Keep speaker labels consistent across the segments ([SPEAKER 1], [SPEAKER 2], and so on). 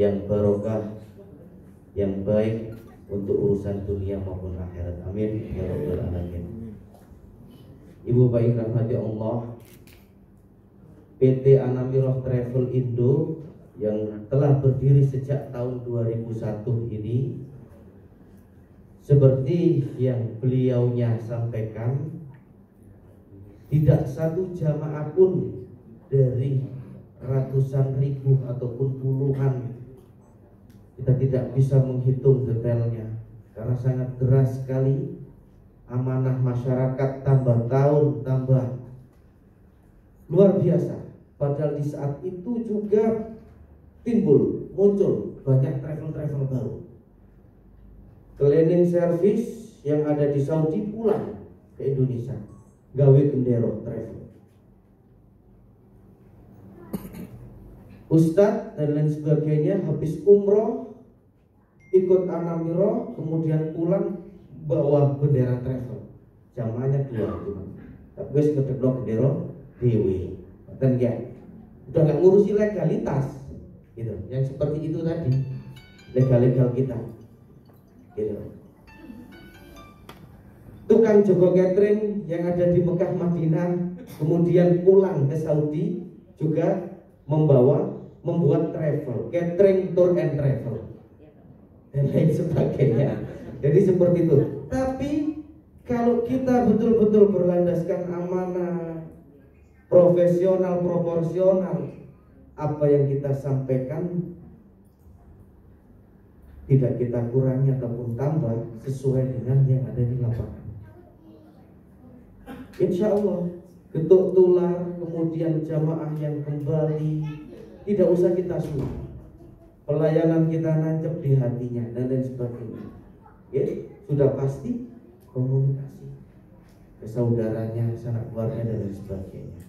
[SPEAKER 1] yang barokah, yang baik untuk urusan dunia maupun akhirat. Amin ya rabbal alamin. Ibu baik rahmati Allah, PT Anamiroh Travel Indo yang telah berdiri sejak tahun 2001 ini, seperti yang beliaunya sampaikan, tidak satu jamaah pun dari ratusan ribu ataupun puluhan, kita tidak bisa menghitung detailnya karena sangat deras sekali. Amanah masyarakat tambah tahun tambah luar biasa. Padahal di saat itu juga muncul banyak travel baru. Cleaning service yang ada di Saudi pulang ke Indonesia, gawe gendero travel. Ustadz dan lain sebagainya habis umroh ikut Anamiroh, kemudian pulang bawa bendera travel. Jamaahnya 2 cuma. Tapi gue sekedar bendera dewe. Dan ya, udah nggak ngurusi legalitas, gitu. Yang seperti itu tadi, legal kita, gitu. Tukang Joko Catering yang ada di Mekah Madinah, kemudian pulang ke Saudi juga membuat travel, catering, tour and travel, dan lain sebagainya. Jadi seperti itu. Tapi kalau kita betul-betul berlandaskan amanah, profesional, proporsional, apa yang kita sampaikan tidak kita kurangi ataupun tambah sesuai dengan yang ada di lapangan. Insya Allah getuk tular, kemudian jamaah yang kembali, tidak usah kita suruh. Pelayanan kita nancep di hatinya dan lain sebagainya. Ya, sudah pasti komunikasi ke saudaranya, sanak keluarga dan lain sebagainya.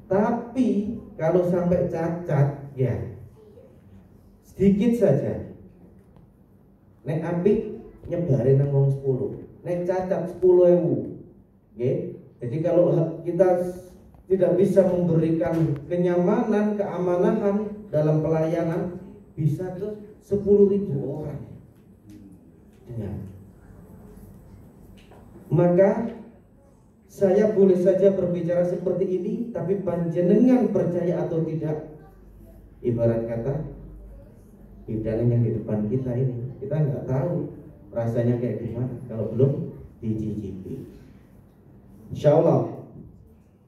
[SPEAKER 1] Tapi kalau sampai cacat, ya sedikit saja. Nek apik nyebarin nang wong 10, nek cacat 10.000. Nggih. Jadi kalau kita tidak bisa memberikan kenyamanan, keamanan dalam pelayanan, bisa ke 10.000 orang. Ya. Maka saya boleh saja berbicara seperti ini, tapi panjenengan percaya atau tidak, ibarat kata hidangan yang di depan kita ini, kita nggak tahu rasanya kayak gimana kalau belum dicicipi. Insya Allah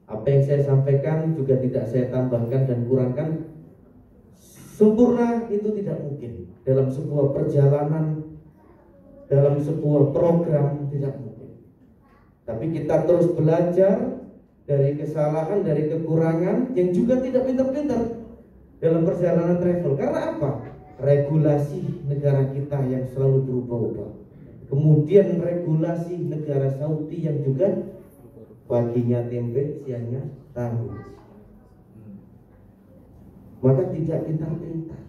[SPEAKER 1] apa yang saya sampaikan juga tidak saya tambahkan dan kurangkan. Sempurna itu tidak mungkin dalam sebuah perjalanan, dalam sebuah program, tidak mungkin. Tapi kita terus belajar dari kesalahan, dari kekurangan yang juga tidak pintar-pintar dalam perjalanan travel. Karena apa? Regulasi negara kita yang selalu berubah-ubah. Kemudian regulasi negara Saudi yang juga paginya tempe, siangnya tahu. Maka tidak pintar-pintar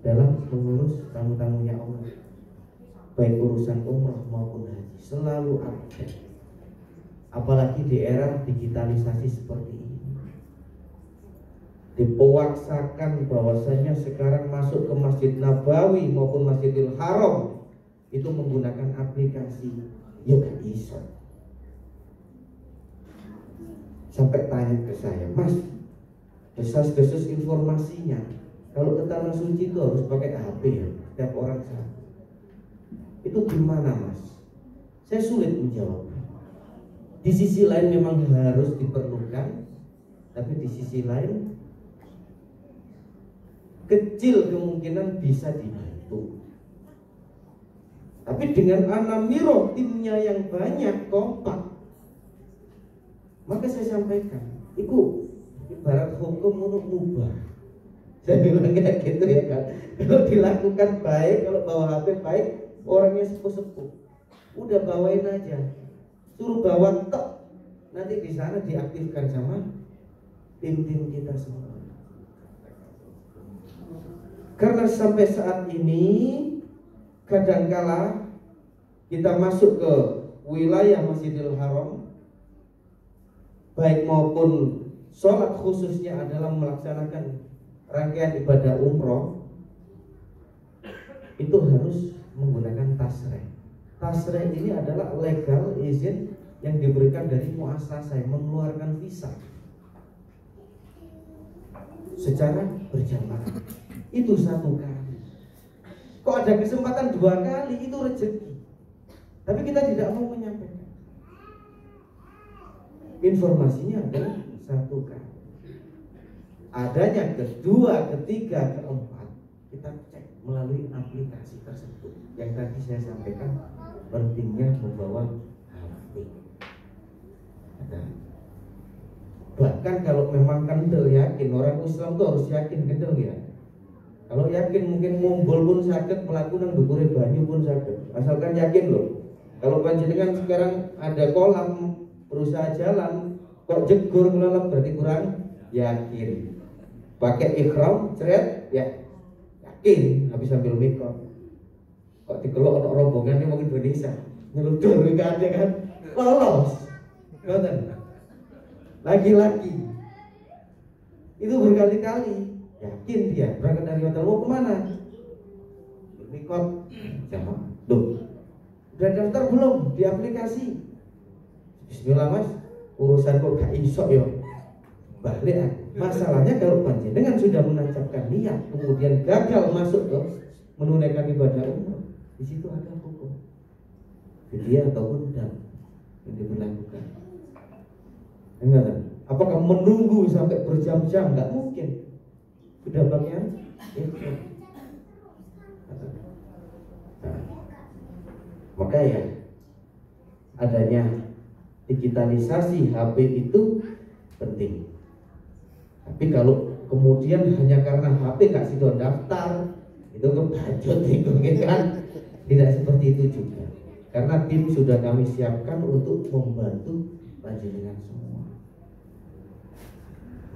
[SPEAKER 1] dalam mengurus tamu-tamunya Allah, baik urusan umrah maupun haji, selalu update. Apalagi di era digitalisasi seperti ini, dipewaksakan bahwasanya sekarang masuk ke Masjid Nabawi maupun Masjidil Haram itu menggunakan aplikasi. Ya gak bisa. Sampai tanya ke saya, Mas, desas-desus informasinya, kalau ke Tanah Suci itu harus pakai HP ya, setiap orang sana. Itu gimana, Mas? Saya sulit menjawab. Di sisi lain memang harus diperlukan, tapi di sisi lain kecil kemungkinan bisa dibantu. Tapi dengan Anamiroh timnya yang banyak, kompak, maka saya sampaikan, itu ibarat hukum untuk mubah. Saya bilang kayak gitu ya kan. Kalau dilakukan baik, kalau bawa HP baik, orangnya sepuh-sepuh, udah bawain aja, suruh bawa tok, nanti di sana diaktifkan sama tim-tim kita semua. Karena sampai saat ini kadangkala kita masuk ke wilayah Masjidil Haram, baik maupun sholat khususnya adalah melaksanakan rangkaian ibadah umroh, itu harus menggunakan tasreh. Tasreh ini adalah legal izin yang diberikan dari muasasah yang mengeluarkan visa secara berjamaah. Itu 1 kali. Kok ada kesempatan 2 kali, itu rezeki. Tapi kita tidak mau menyampaikan. Informasinya adalah 1 kali. Adanya kedua, ketiga, keempat, kita cek melalui aplikasi tersebut. Yang tadi saya sampaikan, pentingnya membawa HP. Bahkan kalau memang kendel, yakin orang Islam tuh harus yakin kendel ya. Kalau yakin mungkin mumbul pun sakit, melakukan dukure banyu pun sakit. Asalkan yakin loh. Kalau panjenengan sekarang ada kolam berusaha jalan, kok jegur kelelep berarti kurang yakin. Pakai ikhram, ceret, ya yakin, habis sambil mikir. Kok dikelok ono rombongan ini mau Indonesia, nyeludur enggak ada kan? Lolos. Ngoten. Lagi-lagi. Itu berkali-kali. Yakin dia berangkat dari hotel mau kemana? Mikot jamaah. Duh, udah daftar belum di aplikasi? Bismillah mas, urusan kok gak iso ya. Balik. Masalahnya kalau panjenengan sudah menancapkan niat kemudian gagal masuk ke menunaikan ibadah umrah, di situ ada hukum fidyah ataupun dam yang diberlakukan. Enggak kan? Apakah menunggu sampai berjam-jam? Enggak mungkin. Sudah bagian maka ya adanya digitalisasi HP itu penting. Tapi kalau kemudian hanya karena HP gak sido daftar, itu kebajot itu kan. Tidak seperti itu juga. Karena tim sudah kami siapkan untuk membantu panjenengan semua.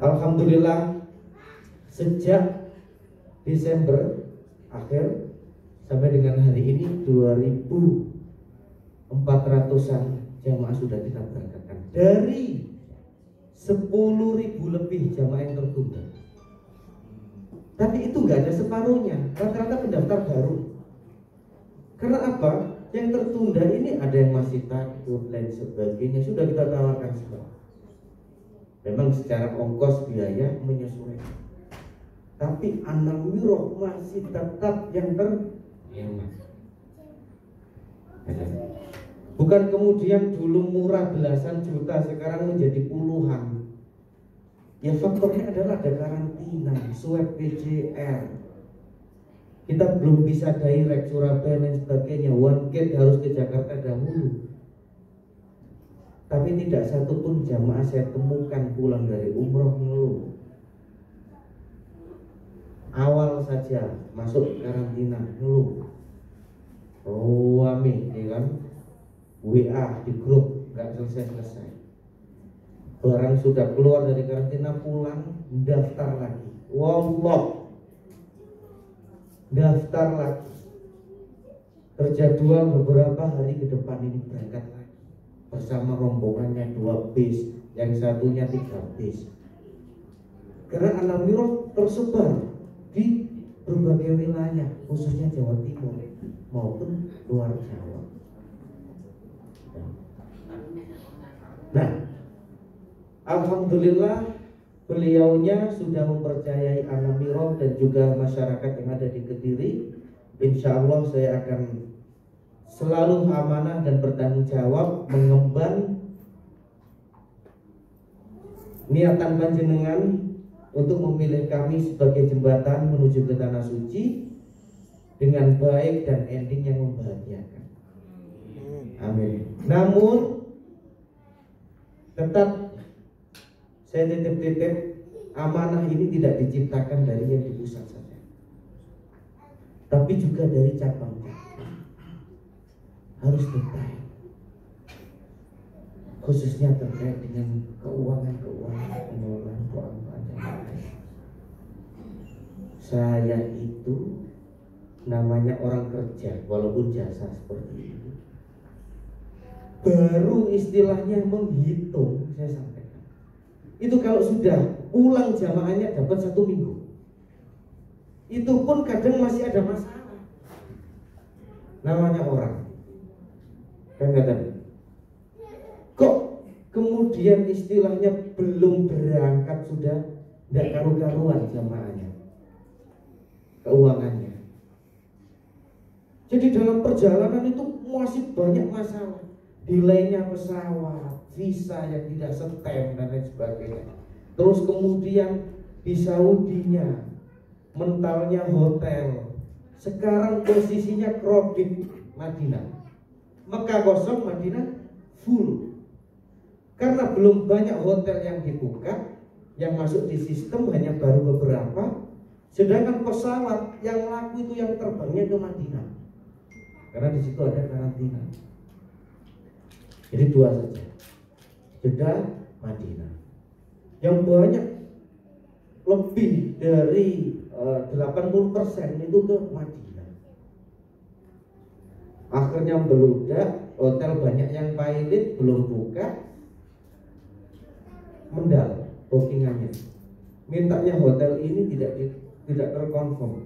[SPEAKER 1] Alhamdulillah sejak Desember akhir sampai dengan hari ini 2.400-an jamaah sudah kita berangkatkan dari 10.000 lebih jamaah yang tertunda. Tapi itu nggak ada separuhnya, rata-rata pendaftar baru. Karena apa? Yang tertunda ini ada yang masih takut dan sebagainya, sudah kita tawarkan semua. Memang secara ongkos biaya menyesuaikan, tapi An-Nawiroh masih tetap yang terhemat. Bukan kemudian dulu murah belasan juta, sekarang menjadi puluhan. Ya faktornya adalah ada karantina, swab PCR. Kita belum bisa direct Surabaya dan sebagainya. One gate harus ke Jakarta dahulu. Tapi tidak satupun jamaah saya temukan pulang dari umroh ngeluh. Awal saja masuk karantina ngeluh. Amin, ya kan? WA di grup nggak selesai. Barang sudah keluar dari karantina pulang, daftar lagi. Wallah, daftar lagi. Terjadwal beberapa hari ke depan ini berangkat lagi bersama rombongannya 2 bis, yang satunya 3 bis. Karena An-Nawiroh tersebar di berbagai wilayah, khususnya Jawa Timur maupun luar Jawa. Nah, alhamdulillah beliaunya sudah mempercayai An-Nawiroh dan juga masyarakat yang ada di Kediri. Insya Allah saya akan selalu amanah dan bertanggung jawab mengemban niatan panjenengan untuk memilih kami sebagai jembatan menuju ke tanah suci dengan baik dan ending yang membahagiakan. Amin. Namun tetap saya titip-titip, amanah ini tidak diciptakan dari yang di pusat saja, tapi juga dari cabang-cabang. Harus detail, khususnya terkait dengan keuangan, pengelolaan keuangan. Saya itu namanya orang kerja, walaupun jasa seperti ini, baru istilahnya menghitung. Saya sampaikan itu kalau sudah pulang jamaahnya dapat 1 minggu, itu pun kadang masih ada masalah. namanya orang. Kan kata, kok kemudian istilahnya belum berangkat sudah tidak karu-karuan jamaahnya, keuangannya. Jadi dalam perjalanan itu masih banyak masalah. Delaynya pesawat, visa yang tidak setem dan lain sebagainya. Terus kemudian di Saudinya, mentalnya hotel. Sekarang posisinya crowded Madinah. Mekah kosong, Madinah full. Karena belum banyak hotel yang dibuka, yang masuk di sistem hanya baru beberapa. Sedangkan pesawat yang laku itu yang terbangnya ke Madinah. Karena di situ ada karantina. Jadi dua saja, Jeddah, Madinah. Yang banyak lebih dari 80% itu ke Madinah. Akhirnya beludak, hotel banyak yang pilot belum buka, mendal bookingannya. Mintanya hotel ini tidak terkonfirm.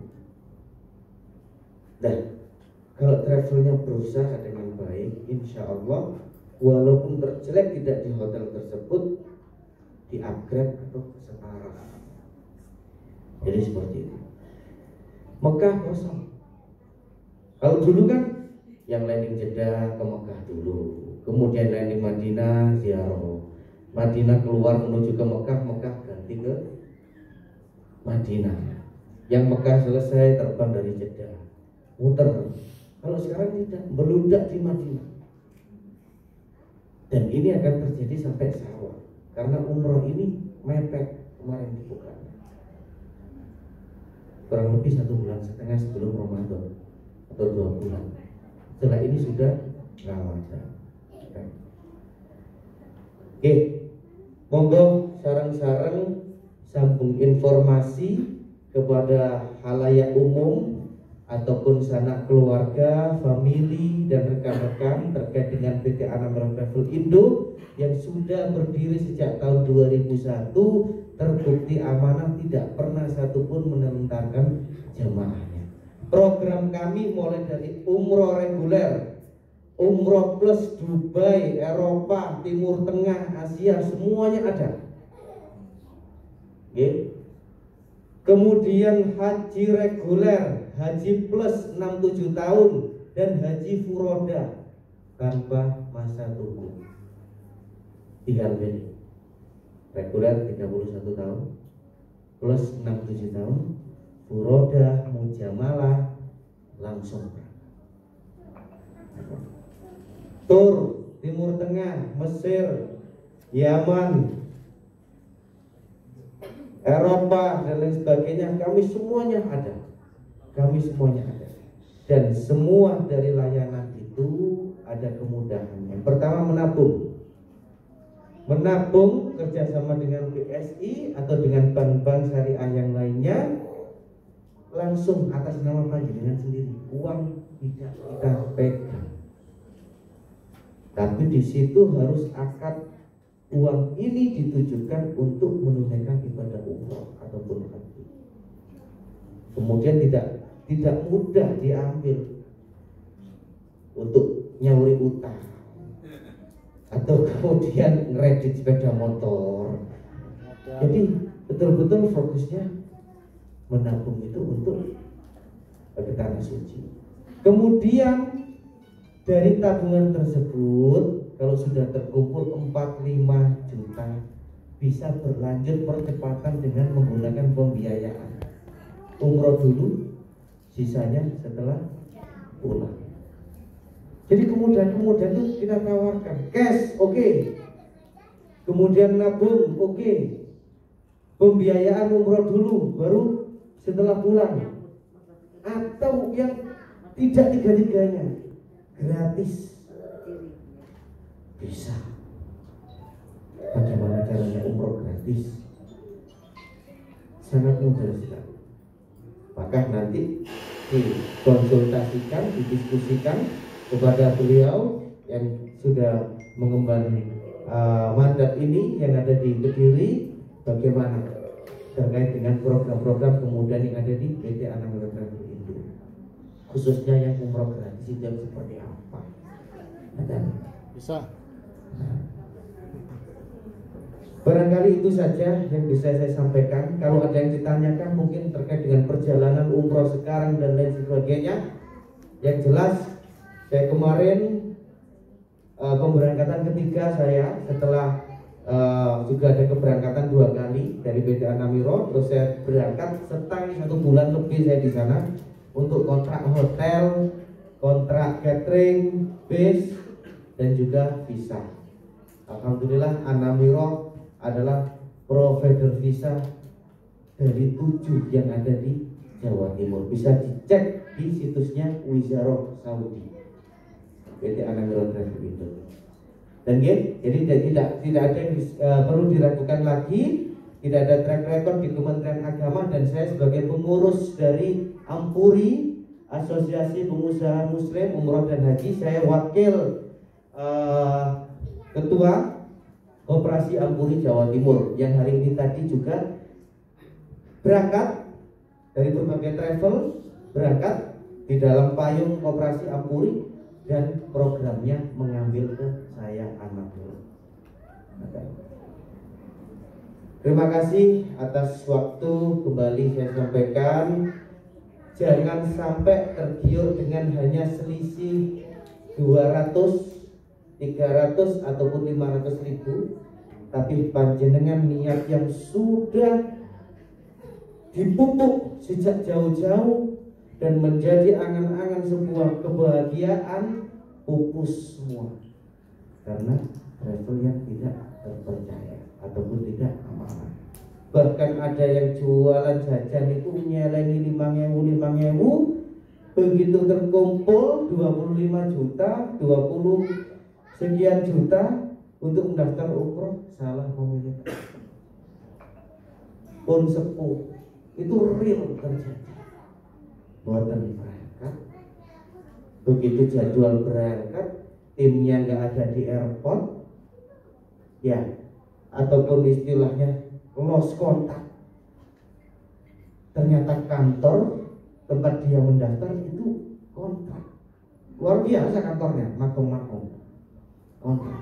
[SPEAKER 1] Dan kalau travelnya berusaha dengan baik, insya Allah walaupun terjelek tidak di hotel tersebut, di upgrade atau setara. Jadi seperti itu. Mekah kosong. Kalau dulu kan yang landing Jeddah ke Mekah dulu, kemudian landing Madinah ziarah, Madinah keluar menuju ke Mekah, Mekah ganti ke Madinah. Yang Mekah selesai terbang dari Jeddah, muter. Kalau sekarang tidak, beludak di Madinah. Dan ini akan terjadi sampai Syawal, karena umroh ini mepet kemarin dibuka. Kurang lebih 1,5 bulan sebelum Ramadan atau 2 bulan. Setelah ini sudah Ramadan. Oke, monggo sarang-sarang sambung informasi kepada halayak umum ataupun sanak keluarga, famili dan rekan-rekan terkait dengan PT Anambra Travel Indo yang sudah berdiri sejak tahun 2001, terbukti amanah, tidak pernah satupun menelantarkan jemaahnya. Program kami mulai dari umroh reguler, umroh plus Dubai, Eropa, Timur Tengah, Asia, semuanya ada. Okay. Kemudian haji reguler, haji plus 6-7 tahun, dan haji furoda tanpa masa tunggu. 3 ini reguler 31 tahun plus 6-7 tahun, furoda mujamalah langsung. Tur Timur Tengah, Mesir, Yaman, Eropa dan lain sebagainya, kami semuanya ada. Dan semua dari layanan itu ada kemudahan. Yang pertama menabung kerjasama dengan BSI atau dengan bank-bank syariah yang lainnya, langsung atas nama panjenengan sendiri. Uang tidak kita pegang, tapi di situ harus akad uang ini ditujukan untuk menunaikan ibadah umroh ataupun haji. Kemudian tidak mudah diambil untuk nyauri utang atau kemudian ngeredit sepeda motor. Jadi betul-betul fokusnya menabung itu untuk ke tanah suci. Kemudian dari tabungan tersebut, kalau sudah terkumpul 4-5 juta, bisa berlanjut percepatan dengan menggunakan pembiayaan. Umroh dulu, sisanya setelah pulang. Jadi kemudian itu kita tawarkan cash, oke. Kemudian nabung, oke. Pembiayaan umroh dulu, baru setelah pulang. Atau yang tidak tiga-tiganya, gratis. Bisa. Bagaimana caranya umroh gratis? Sangat mudah sekali. Maka nanti dikonsultasikan, didiskusikan kepada beliau yang sudah mengemban mandat ini yang ada di Kediri, bagaimana terkait dengan program-program kemudian yang ada di PT Anambra Travel Indo. khususnya yang umroh gratis itu yang seperti apa?
[SPEAKER 2] Bisa.
[SPEAKER 1] Barangkali itu saja yang bisa saya sampaikan. Kalau ada yang ditanyakan mungkin terkait dengan perjalanan umroh sekarang dan lain sebagainya, yang jelas saya kemarin pemberangkatan ketiga saya setelah juga ada keberangkatan 2 kali dari PT Anamiro. Terus saya berangkat setang 1 bulan lebih saya di sana untuk kontrak hotel, kontrak catering, bis, dan juga visa. Alhamdulillah Anamiro adalah provider visa dari 7 yang ada di Jawa Timur. Bisa dicek di situsnya Wizarah Saudi, PT Anamiro Travel itu. Dan jadi tidak ada yang perlu diragukan lagi. Tidak ada track record di Kementerian Agama, dan saya sebagai pengurus dari Ampuri, Asosiasi Pengusaha Muslim Umroh dan Haji, saya wakil ketua Koperasi Ampuri Jawa Timur yang hari ini tadi juga berangkat dari berbagai travel, berangkat di dalam payung Koperasi Ampuri, dan programnya mengambil ke saya Anamiro. Terima kasih atas waktu. Kembali saya sampaikan, jangan sampai tergiur dengan hanya selisih 200, 300 ataupun 500 ribu, tapi panjenengan niat yang sudah dipupuk sejak jauh-jauh dan menjadi angan-angan sebuah kebahagiaan, pupus semua karena travel yang tidak terpercaya ataupun tidak amanah. Bahkan ada yang jualan jajan itu nyelengi 5.000, begitu terkumpul 25 juta, 20 sekian juta untuk mendaftar umroh, salah memilih. Pun sepuh itu real terjadi. Buatan berangkat, begitu jadwal berangkat, timnya nggak ada di airport, ya, ataupun istilahnya lost kontak. Ternyata kantor tempat dia mendaftar itu kontrak. Luar biasa kantornya, makom-makom kontrak.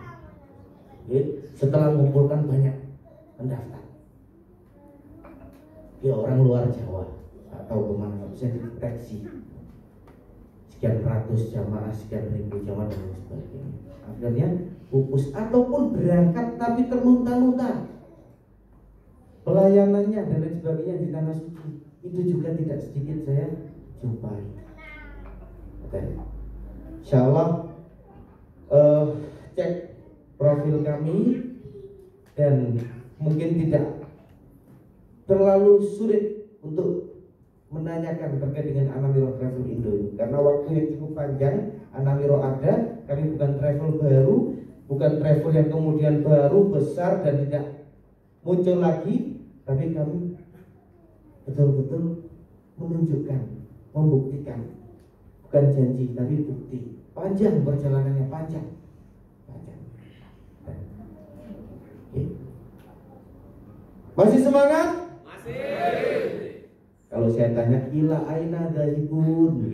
[SPEAKER 1] Setelah mengumpulkan banyak pendaftar, dia orang luar Jawa atau kemana, bisa dideteksi sekian ratus jamaah, sekian ribu jamaah dan lain sebagainya. Akhirnya pupus ataupun berangkat tapi terlunta-lunta pelayanannya dan lain sebagainya di tanah suci. Itu juga tidak sedikit saya jumpai. Insya Allah cek profil kami dan mungkin tidak terlalu sulit untuk menanyakan terkait dengan Anamiro Travel Indo ini, karena waktu yang cukup panjang. Anamiro ada, kami bukan travel baru, bukan travel yang kemudian baru besar dan tidak muncul lagi, tapi kami betul-betul menunjukkan, membuktikan, bukan janji tapi bukti. Panjang perjalanannya, panjang. Masih semangat? Masih. Kalau saya tanya ila aina dhahibun,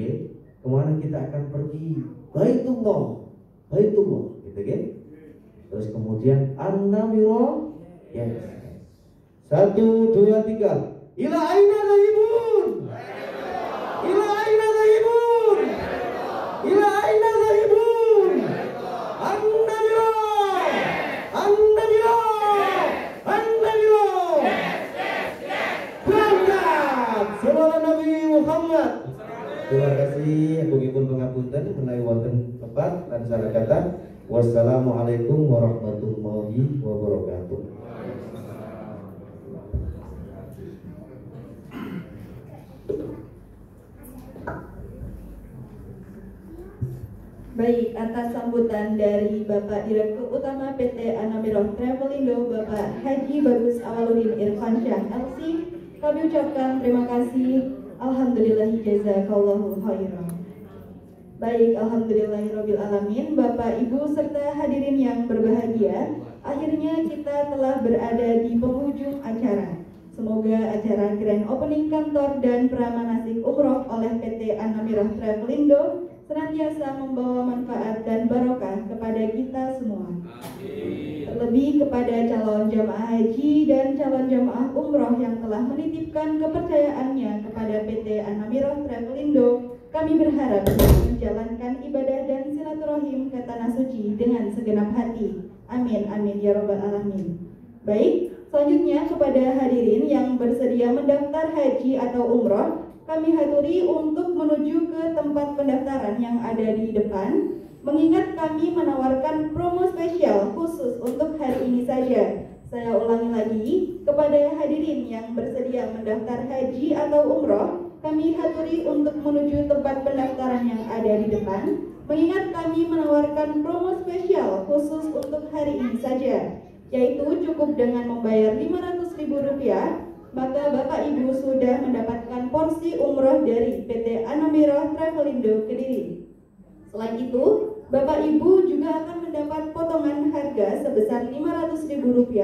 [SPEAKER 1] kemana kita akan pergi? Baitullah, gitu kan? Terus kemudian Anamiro, yes. 1, 2, 3. Ila aina dhahibun? Ila aina dhahibun? Ila aina dhahibun? Anamiro, Anamiro. Sallallahu Nabi Muhammad. Terima kasih. Begipun pengapunten menawi wonten tepat lan salah kata. Wassalamualaikum warahmatullahi wabarakatuh.
[SPEAKER 3] Baik, atas sambutan dari Bapak Direktur Utama PT Anamiro Travel Indo, Bapak Haji Bagus Awaludin Irfansyah LC, kami ucapkan terima kasih. Alhamdulillahi jazakallahu khairan. Baik, alhamdulillahirabbil alamin. Bapak, Ibu serta hadirin yang berbahagia, akhirnya kita telah berada di penghujung acara. Semoga acara Grand Opening Kantor dan Pramanasik Umroh oleh PT Anamirah Travelindo senantiasa membawa manfaat dan barokah kepada kita semua. Terlebih kepada calon jamaah haji dan calon jamaah umroh yang telah menitipkan kepercayaannya kepada PT Anamirah Travelindo, kami berharap dapat menjalankan ibadah dan silaturahim ke tanah suci dengan segenap hati. Amin, amin, ya robbal alamin. Baik, selanjutnya kepada hadirin yang bersedia mendaftar haji atau umroh, kami haturi untuk menuju ke tempat pendaftaran yang ada di depan. Mengingat kami menawarkan promo spesial khusus untuk hari ini saja. Saya ulangi lagi, kepada hadirin yang bersedia mendaftar haji atau umroh, kami haturi untuk menuju tempat pendaftaran yang ada di depan. Mengingat kami menawarkan promo spesial khusus untuk hari ini saja, yaitu cukup dengan membayar Rp500.000, maka Bapak Ibu sudah mendapatkan porsi umroh dari PT Anamirah Travelindo Kediri. Selain itu, Bapak Ibu juga akan mendapat potongan harga sebesar Rp500.000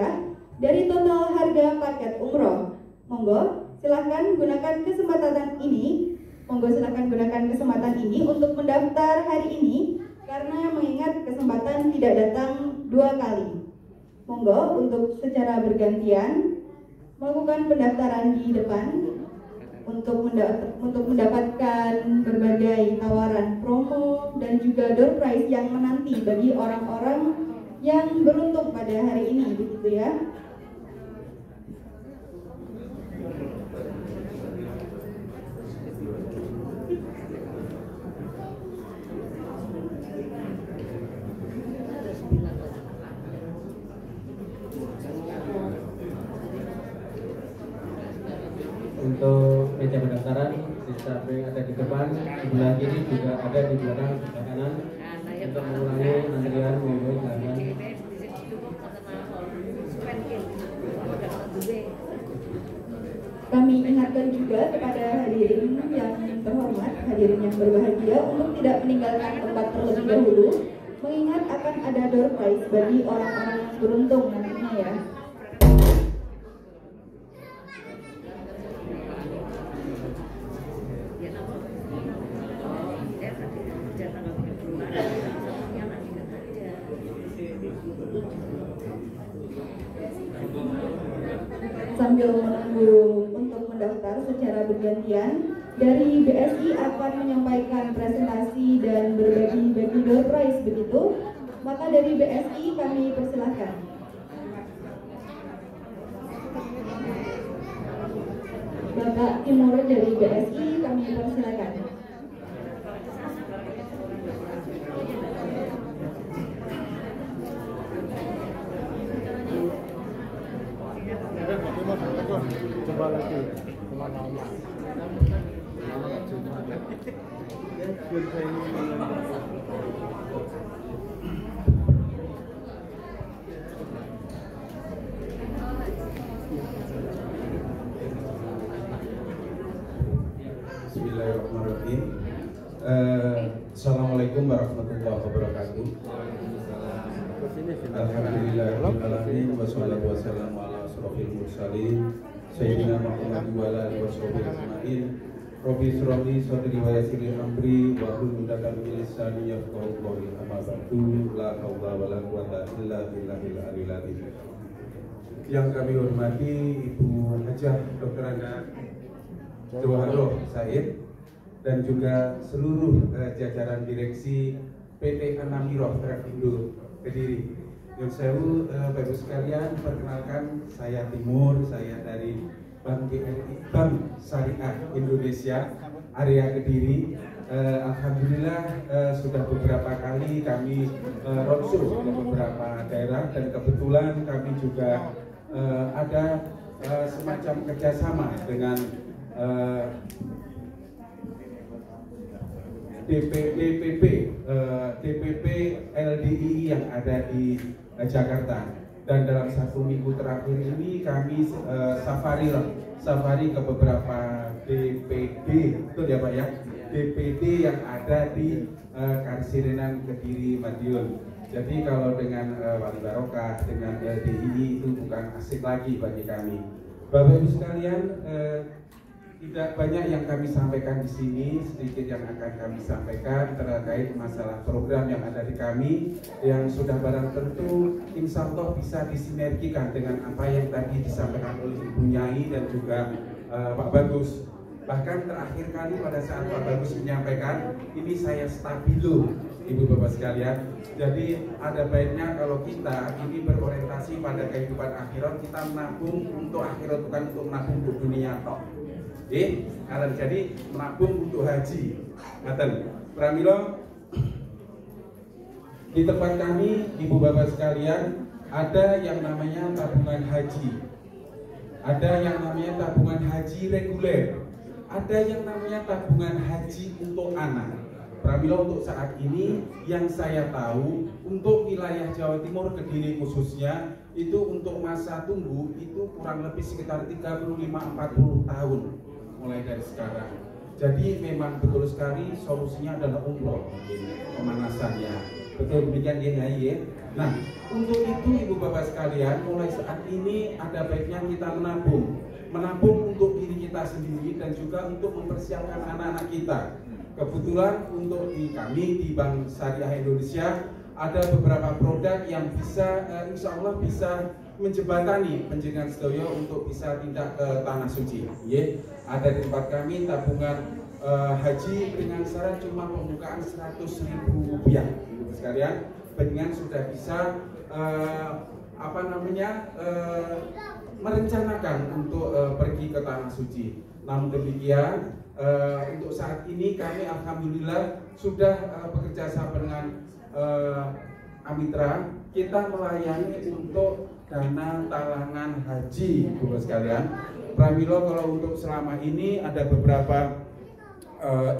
[SPEAKER 3] dari total harga paket umroh. Monggo silakan gunakan kesempatan ini. Untuk mendaftar hari ini, karena mengingat kesempatan tidak datang 2 kali. Monggo untuk secara bergantian melakukan pendaftaran di depan untuk mendapatkan berbagai tawaran promo dan juga door prize yang menanti bagi orang-orang yang beruntung pada hari ini, begitu ya.
[SPEAKER 4] Untuk meja pendaftaran di samping ada di depan, sebelah kiri juga ada di belakang, sebelah kanan. Untuk mengulangi antrian monggo silakan.
[SPEAKER 3] Kami ingatkan juga kepada hadirin yang terhormat, hadirin yang berbahagia untuk tidak meninggalkan tempat terlebih dahulu, mengingat akan ada door prize bagi orang-orang yang beruntung nantinya ya. Sambil menunggu untuk mendaftar secara bergantian, dari BSI akan menyampaikan presentasi dan berbagi door prize begitu. Maka dari BSI kami persilahkan. Bapak Timur dari BSI kami persilahkan.
[SPEAKER 2] Coba lagi kemana?
[SPEAKER 5] Bismillahirrahmanirrahim. Assalamualaikum warahmatullahi wabarakatuh. Alhamdulillahirrahmanirrahim. Wassalatu wassalamu ala asrofil mursalin Sayyidina Muhammad wa ala alihi washabihi ajma'in. Rabbi shrah li sadri wa yassir li amri wa hlul 'uqdatam min lisani yafqahu qawli. Amma ba'du, la haula wa la quwwata illa billahil aliyil azim. Yang kami hormati Ibu Hajah Dr. Anda Joharoh Said dan juga seluruh jajaran direksi PT Anamirah Travelindo Kediri. Yang sewu Bapak Ibu sekalian, perkenalkan saya Timur, saya dari Bank BRI Bank Syariah Indonesia area Kediri. Alhamdulillah sudah beberapa kali kami roadshow ke beberapa daerah dan kebetulan kami juga ada semacam kerjasama dengan DPP LDII yang ada di Jakarta. Dan dalam 1 minggu terakhir ini kami safari ke beberapa DPD, betul ya Pak ya, DPD yang ada di Karsirenan, Kediri, Madiun. Jadi kalau dengan Wali Barokah, dengan LDII itu bukan asik lagi bagi kami. Bapak Ibu sekalian, tidak banyak yang kami sampaikan di sini, sedikit yang akan kami sampaikan terkait masalah program yang ada di kami yang sudah barang tentu insya Allah bisa disinergikan dengan apa yang tadi disampaikan oleh Ibu Nyai dan juga Pak Bagus. Bahkan terakhir kali pada saat Pak Bagus menyampaikan, ini saya stabilo Ibu Bapak sekalian. Jadi ada baiknya kalau kita ini berorientasi pada kehidupan akhirat, kita menabung untuk akhirat, bukan untuk menabung untuk dunia toh. Jadi menabung untuk haji. Ngaten. Pramila di tempat kami Ibu Bapak sekalian ada yang namanya tabungan haji. Ada yang namanya tabungan haji reguler. Ada yang namanya tabungan haji untuk anak. Pramila untuk saat ini yang saya tahu untuk wilayah Jawa Timur Kediri khususnya itu untuk masa tunggu itu kurang lebih sekitar 35-40 tahun mulai dari sekarang. Jadi memang betul sekali solusinya adalah umroh pemanasannya. Betul demikian ya. Nah untuk itu Ibu Bapak sekalian mulai saat ini ada baiknya kita menabung untuk diri kita sendiri dan juga untuk mempersiapkan anak-anak kita. Kebetulan untuk kami di Bank Syariah Indonesia ada beberapa produk yang bisa insya Allah bisa menjembatani penjenengan sedaya untuk bisa tindak ke tanah suci. Ada di tempat kami tabungan haji dengan syarat cuma pembukaan Rp100.000, Ibu sekalian. Penjenengan sudah bisa merencanakan untuk pergi ke tanah suci. Namun demikian untuk saat ini kami alhamdulillah sudah bekerja sama dengan Amitra. Kita melayani untuk dana talangan haji, Bapak sekalian. Pramila kalau untuk selama ini ada beberapa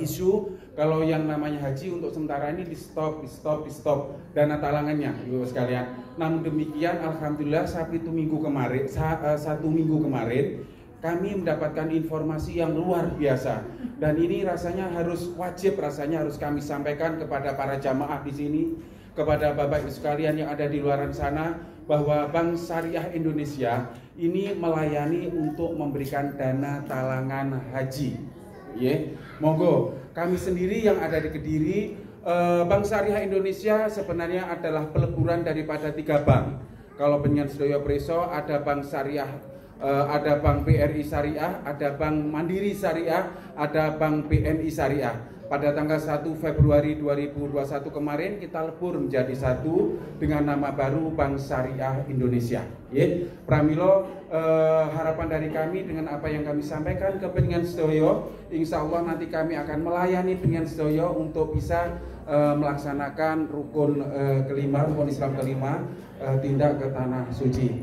[SPEAKER 5] isu kalau yang namanya haji untuk sementara ini di stop dana talangannya, Bapak sekalian. Namun demikian alhamdulillah satu minggu kemarin kami mendapatkan informasi yang luar biasa dan ini rasanya harus kami sampaikan kepada para jamaah di sini, kepada Bapak Ibu sekalian yang ada di luar sana, bahwa Bank Syariah Indonesia ini melayani untuk memberikan dana talangan haji. Monggo kami sendiri yang ada di Kediri, Bank Syariah Indonesia sebenarnya adalah peleburan daripada 3 bank. Kalau pengen sedaya preso ada Bank Syariah, ada Bank BRI Syariah, ada Bank Mandiri Syariah, ada Bank BNI Syariah. Pada tanggal 1 Februari 2021 kemarin kita lebur menjadi satu dengan nama baru Bank Syariah Indonesia. Pramila harapan dari kami dengan apa yang kami sampaikan ke penjenengan sedaya, insya Allah nanti kami akan melayani penjenengan sedaya untuk bisa melaksanakan rukun kelima, rukun Islam kelima, tindak ke tanah suci.